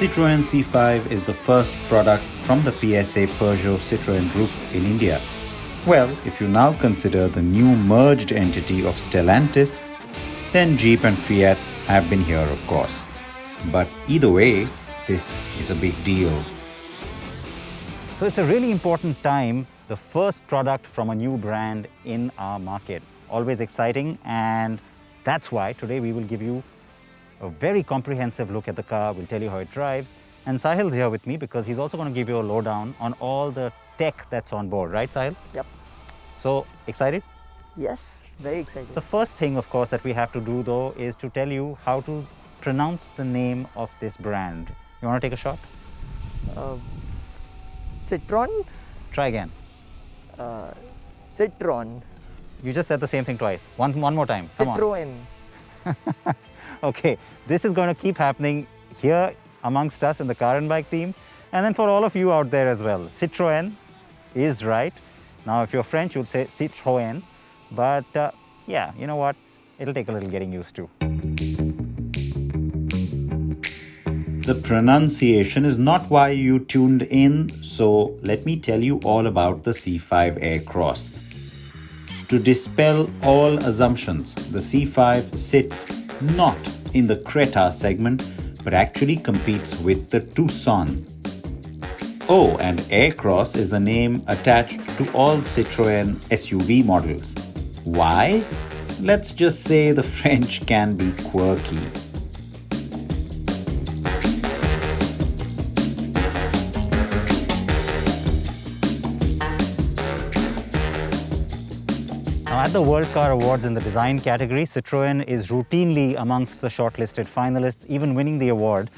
The Citroën C5 is the first product from the PSA Peugeot-Citroën Group in India. Well, if you now consider the new merged entity of Stellantis, then Jeep and Fiat have been here, of course. But either way, this is a big deal. So it's a really important time, the first product from a new brand in our market. Always exciting, and that's why today we will give you a very comprehensive look at the car. We'll tell you how it drives. And Sahil's here with me because he's also going to give you a lowdown on all the tech that's on board, right, Sahil? Yep. So, excited? Yes, very excited. The first thing, of course, that we have to do though is to tell you how to pronounce the name of this brand. You want to take a shot? Citroën? Try again. Citroën. You just said the same thing twice. One more time. Come on. Citroën. Okay, this is going to keep happening here amongst us in the car and bike team, and then for all of you out there as well. Citroën is right. Now, if you're French, you'd say Citroën, but yeah, you know what? It'll take a little getting used to. The pronunciation is not why you tuned in, so let me tell you all about the C5 Aircross. To dispel all assumptions, the C5 sits not in the Creta segment, but actually competes with the Tucson. Oh, and Aircross is a name attached to all Citroën SUV models. Why? Let's just say the French can be quirky. Now, at the World Car Awards in the design category, Citroën is routinely amongst the shortlisted finalists, even winning the award.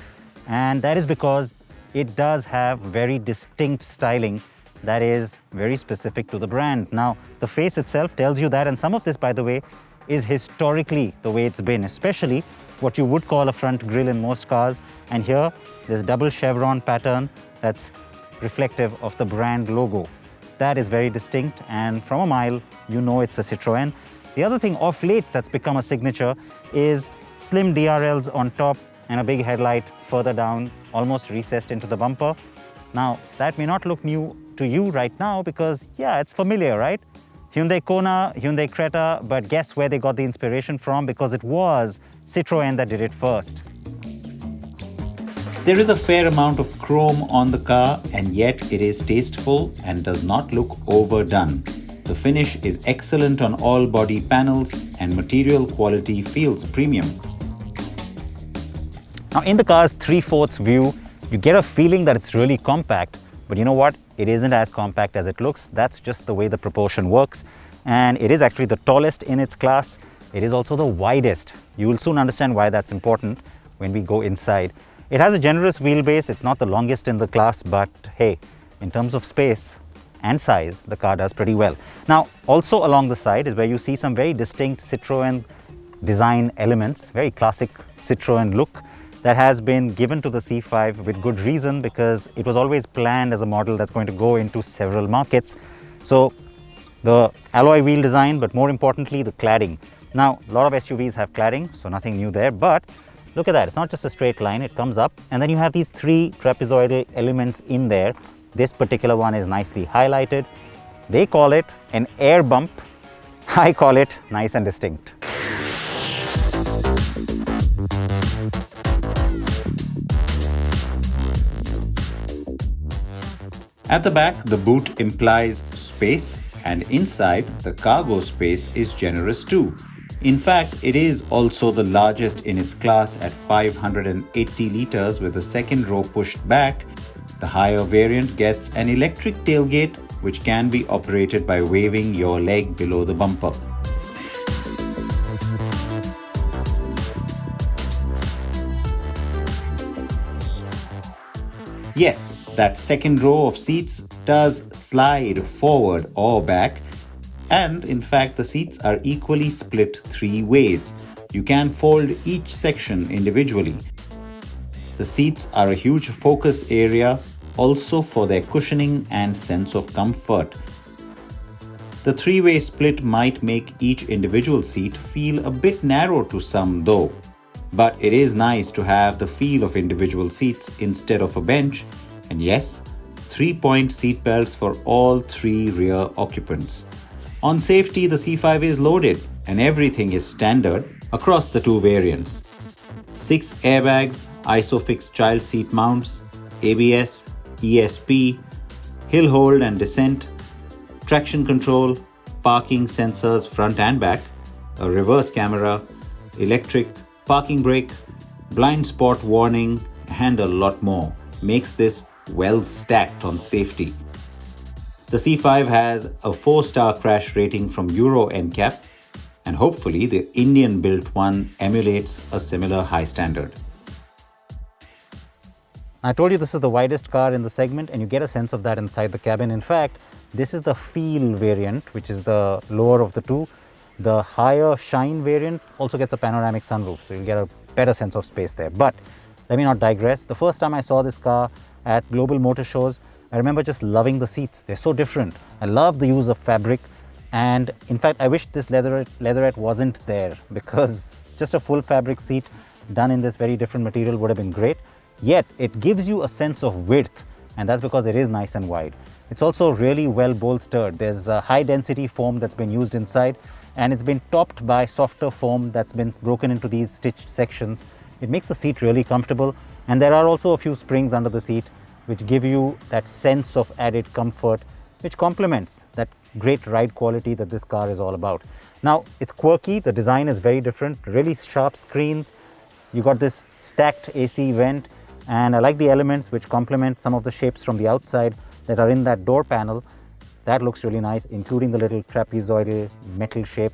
And that is because it does have very distinct styling that is very specific to the brand. Now, the face itself tells you that, and some of this, by the way, is historically the way it's been, especially what you would call a front grille in most cars. And here, there's double chevron pattern that's reflective of the brand logo. That is very distinct, and from a mile, you know it's a Citroën. The other thing of late that's become a signature is slim DRLs on top and a big headlight further down, almost recessed into the bumper. Now, that may not look new to you right now because, yeah, it's familiar, right? Hyundai Kona, Hyundai Creta, but guess where they got the inspiration from? Because it was Citroën that did it first. There is a fair amount of chrome on the car, and yet it is tasteful and does not look overdone. The finish is excellent on all body panels and material quality feels premium. Now, in the car's 3/4 view, you get a feeling that it's really compact, but you know what? It isn't as compact as it looks. That's just the way the proportion works. And it is actually the tallest in its class. It is also the widest. You will soon understand why that's important when we go inside. It has a generous wheelbase. It's not the longest in the class, but hey, in terms of space and size, the car does pretty well. Now, also along the side is where you see some very distinct Citroën design elements, very classic Citroën look that has been given to the C5 with good reason, because it was always planned as a model that's going to go into several markets. So the alloy wheel design, but more importantly, the cladding. Now, a lot of SUVs have cladding, so nothing new there, but look at that. It's not just a straight line, it comes up, and then you have these three trapezoidal elements in there. This particular one is nicely highlighted. They call it an air bump. I call it nice and distinct. At the back, the boot implies space, and inside, the cargo space is generous too. In fact, it is also the largest in its class at 580 liters with the second row pushed back. The higher variant gets an electric tailgate which can be operated by waving your leg below the bumper. Yes, that second row of seats does slide forward or back, and in fact, the seats are equally split three ways. You can fold each section individually. The seats are a huge focus area also for their cushioning and sense of comfort. The three-way split might make each individual seat feel a bit narrow to some though. But it is nice to have the feel of individual seats instead of a bench. And yes, 3-point seat belts for all three rear occupants. On safety, the C5 is loaded and everything is standard across the two variants. 6 airbags, ISOFIX child seat mounts, ABS, ESP, hill hold and descent, traction control, parking sensors front and back, a reverse camera, electric, parking brake, blind spot warning, and a lot more makes this well stacked on safety. The C5 has a 4-star crash rating from Euro NCAP, and hopefully the Indian built one emulates a similar high standard. I told you this is the widest car in the segment, and you get a sense of that inside the cabin. In fact, this is the Feel variant, which is the lower of the two. The higher Shine variant also gets a panoramic sunroof, so you'll get a better sense of space there. But let me not digress. The first time I saw this car at global motor shows, I remember just loving the seats. They're so different. I love the use of fabric, and in fact, I wish this leatherette wasn't there, because just a full fabric seat done in this very different material would have been great. Yet it gives you a sense of width, and that's because it is nice and wide. It's also really well bolstered. There's a high density foam that's been used inside, and it's been topped by softer foam that's been broken into these stitched sections. It makes the seat really comfortable, and there are also a few springs under the seat which give you that sense of added comfort, which complements that great ride quality that this car is all about. Now, it's quirky. The design is very different, really sharp screens. You got this stacked AC vent, and I like the elements which complement some of the shapes from the outside that are in that door panel. That looks really nice, including the little trapezoidal metal shape.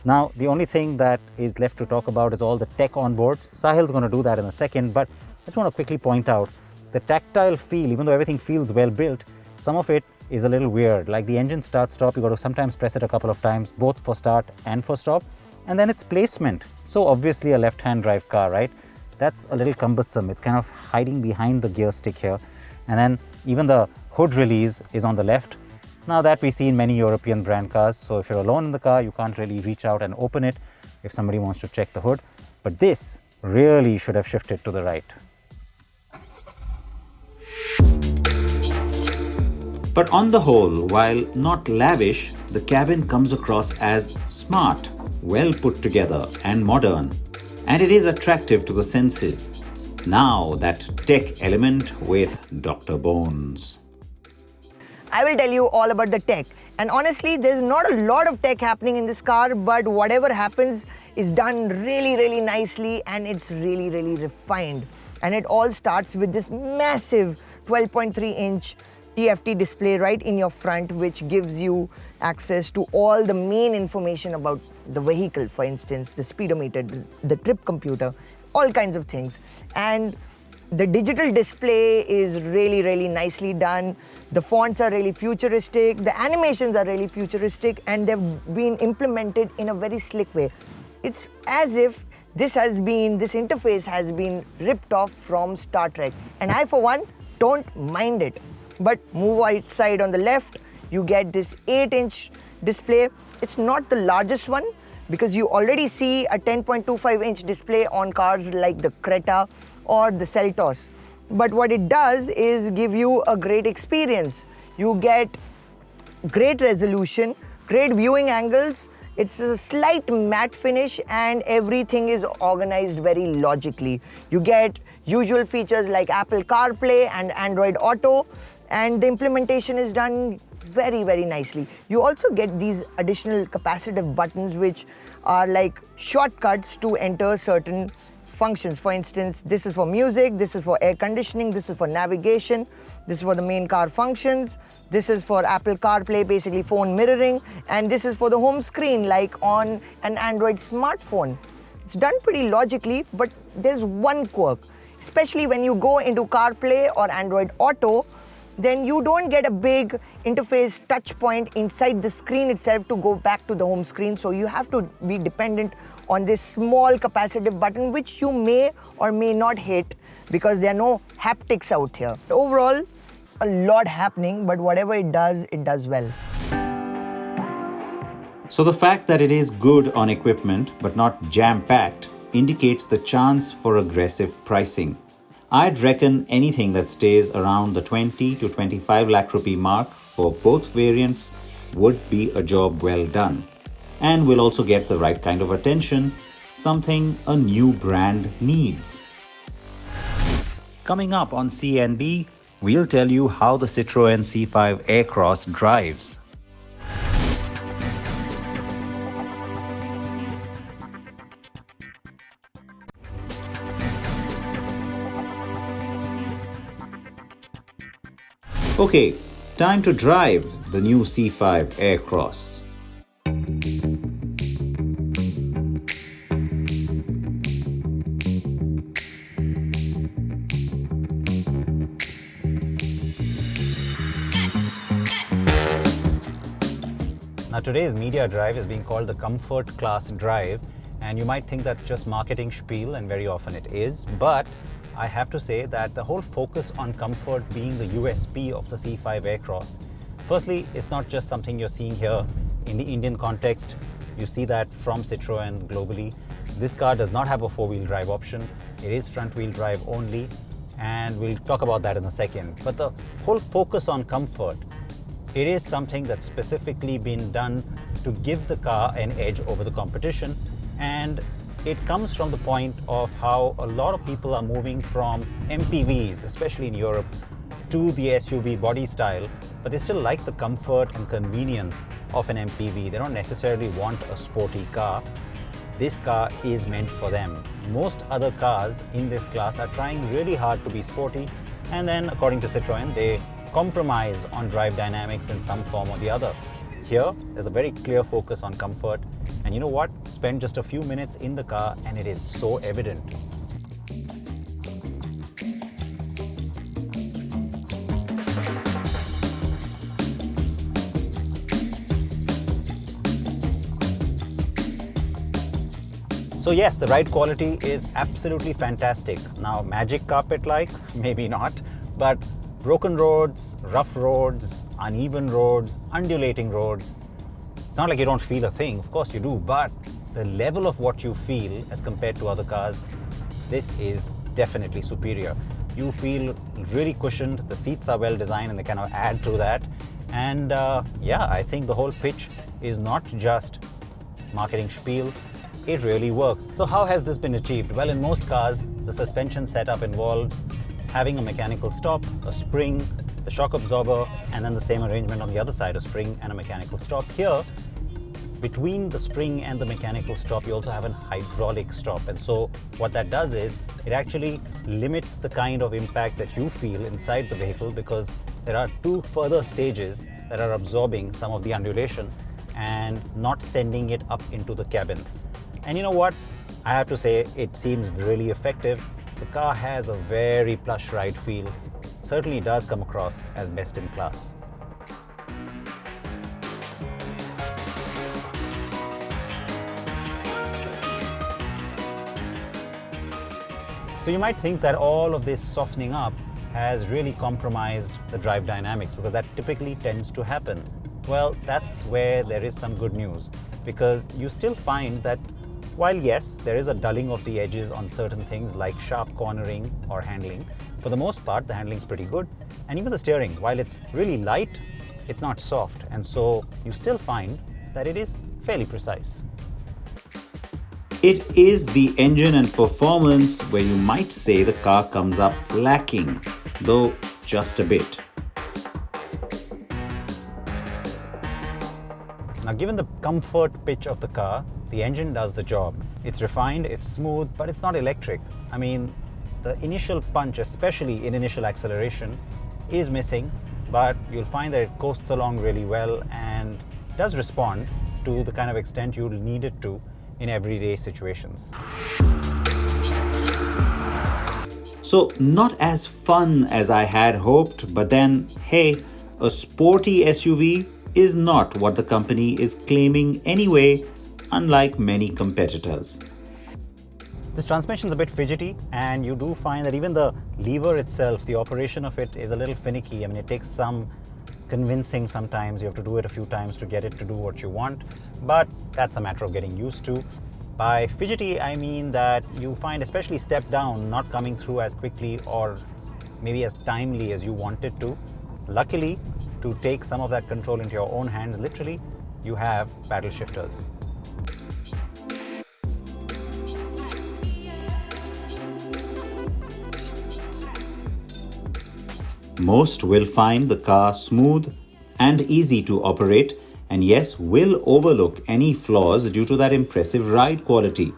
Now, the only thing that is left to talk about is all the tech on board. Sahil's going to do that in a second, but I just want to quickly point out the tactile feel. Even though everything feels well built, some of it is a little weird. Like the engine start-stop, you got to sometimes press it a couple of times, both for start and for stop. And then its placement. So obviously a left-hand drive car, right? That's a little cumbersome. It's kind of hiding behind the gear stick here. And then even the hood release is on the left. Now that we see in many European brand cars. So if you're alone in the car, you can't really reach out and open it if somebody wants to check the hood. But this really should have shifted to the right. But on the whole, while not lavish, the cabin comes across as smart, well put together and modern. And it is attractive to the senses. Now that tech element with Dr. Bones. I will tell you all about the tech. And honestly, there's not a lot of tech happening in this car, but whatever happens is done really, really nicely, and it's really, really refined. And it all starts with this massive 12.3-inch TFT display right in your front, which gives you access to all the main information about the vehicle. For instance, the speedometer, the trip computer, all kinds of things. And the digital display is really, really nicely done. The fonts are really futuristic. The animations are really futuristic, and they've been implemented in a very slick way. It's as if this interface has been ripped off from Star Trek. And I, for one, don't mind it. But move outside on the left, you get this 8-inch display. It's not the largest one, because you already see a 10.25-inch display on cars like the Creta or the Seltos. But what it does is give you a great experience. You get great resolution, great viewing angles. It's a slight matte finish, and everything is organized very logically. You get usual features like Apple CarPlay and Android Auto, and the implementation is done very, very nicely. You also get these additional capacitive buttons which are like shortcuts to enter certain functions. For instance, this is for music, this is for air conditioning, this is for navigation, this is for the main car functions, this is for Apple CarPlay, basically phone mirroring, and this is for the home screen like on an Android smartphone. It's done pretty logically, but there's one quirk. especially when you go into CarPlay or Android Auto, then you don't get a big interface touch point inside the screen itself to go back to the home screen. So you have to be dependent on this small capacitive button, which you may or may not hit because there are no haptics out here. Overall, a lot happening, but whatever it does well. So the fact that it is good on equipment but not jam-packed indicates the chance for aggressive pricing. I'd reckon anything that stays around the 20 to 25 lakh rupee mark for both variants would be a job well done, and will also get the right kind of attention, something a new brand needs. Coming up on CNB, we'll tell you how the Citroën C5 Aircross drives. Okay, time to drive the new C5 Aircross. Now today's media drive is being called the comfort class drive, and you might think that's just marketing spiel, and very often it is, but I have to say that the whole focus on comfort being the USP of the C5 Aircross. Firstly, it's not just something you're seeing here in the Indian context. You see that from Citroën globally. This car does not have a four-wheel drive option. It is front-wheel drive only, and we'll talk about that in a second. But the whole focus on comfort, it is something that's specifically been done to give the car an edge over the competition, and it comes from the point of how a lot of people are moving from MPVs, especially in Europe, to the SUV body style, but they still like the comfort and convenience of an MPV. They don't necessarily want a sporty car. This car is meant for them. Most other cars in this class are trying really hard to be sporty, and then according to Citroën, they compromise on drive dynamics in some form or the other. Here, there's a very clear focus on comfort, and you know what? Spend just a few minutes in the car and it is so evident. So yes, the ride quality is absolutely fantastic. Now, magic carpet-like, maybe not, but broken roads, rough roads, uneven roads, undulating roads. It's not like you don't feel a thing, of course you do, but the level of what you feel as compared to other cars, this is definitely superior. You feel really cushioned, the seats are well designed and they kind of add to that. And yeah, I think the whole pitch is not just marketing spiel, it really works. So how has this been achieved? Well, in most cars, the suspension setup involves having a mechanical stop, a spring, the shock absorber, and then the same arrangement on the other side, a spring and a mechanical stop. Here, between the spring and the mechanical stop, you also have a hydraulic stop. And so what that does is, it actually limits the kind of impact that you feel inside the vehicle, because there are two further stages that are absorbing some of the undulation and not sending it up into the cabin. And you know what? I have to say, it seems really effective. The car has a very plush ride feel. Certainly does come across as best in class. So you might think that all of this softening up has really compromised the drive dynamics, because that typically tends to happen. Well, that's where there is some good news, because you still find that while yes, there is a dulling of the edges on certain things like sharp cornering or handling, for the most part, the handling is pretty good. And even the steering, while it's really light, it's not soft. And so you still find that it is fairly precise. It is the engine and performance where you might say the car comes up lacking, though just a bit. Now, given the comfort pitch of the car, the engine does the job. It's refined, it's smooth, but it's not electric. I mean, the initial punch, especially in initial acceleration, is missing, but you'll find that it coasts along really well and does respond to the kind of extent you'll need it to in everyday situations. So, not as fun as I had hoped, but then, hey, a sporty SUV is not what the company is claiming anyway, unlike many competitors. This transmission is a bit fidgety, and you do find that even the lever itself, the operation of it is a little finicky. I mean, it takes some convincing sometimes. You have to do it a few times to get it to do what you want, but that's a matter of getting used to. By fidgety, I mean that you find especially step down not coming through as quickly or maybe as timely as you want it to. Luckily, to take some of that control into your own hands, literally, you have paddle shifters. Most will find the car smooth and easy to operate, and yes, will overlook any flaws due to that impressive ride quality.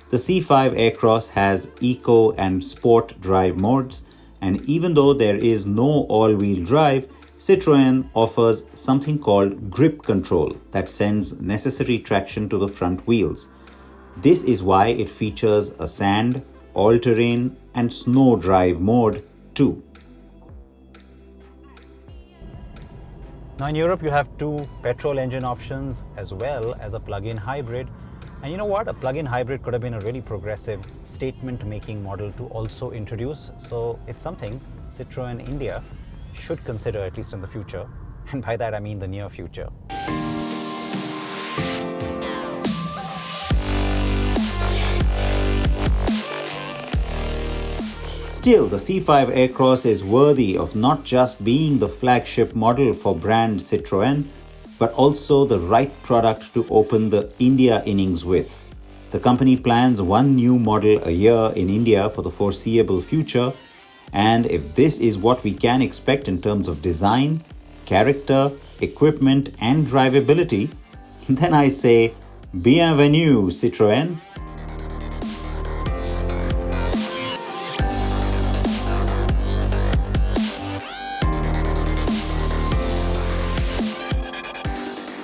The C5 Aircross has eco and sport drive modes, and even though there is no all-wheel drive, Citroën offers something called grip control that sends necessary traction to the front wheels. This is why it features a sand, all-terrain, and snow drive mode too. Now in Europe, you have two petrol engine options as well as a plug-in hybrid. And you know what? A plug-in hybrid could have been a really progressive statement-making model to also introduce. So it's something Citroën India should consider, at least in the future. And by that, I mean the near future. Still, the C5 Aircross is worthy of not just being the flagship model for brand Citroën, but also the right product to open the India innings with. The company plans one new model a year in India for the foreseeable future, and if this is what we can expect in terms of design, character, equipment, and drivability, then I say, bienvenue Citroën.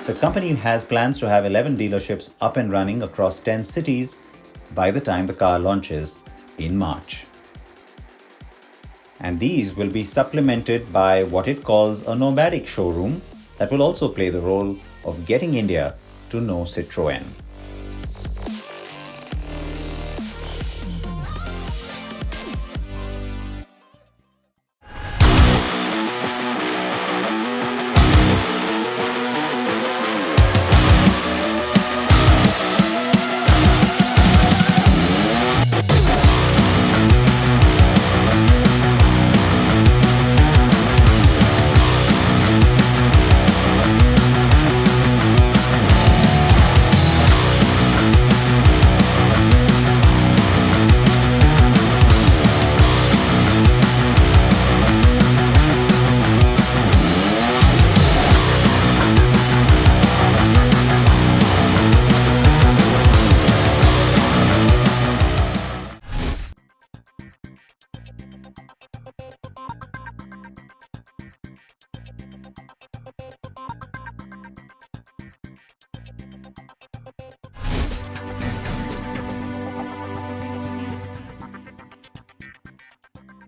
The company has plans to have 11 dealerships up and running across 10 cities by the time the car launches in March. And these will be supplemented by what it calls a nomadic showroom that will also play the role of getting India to know Citroën.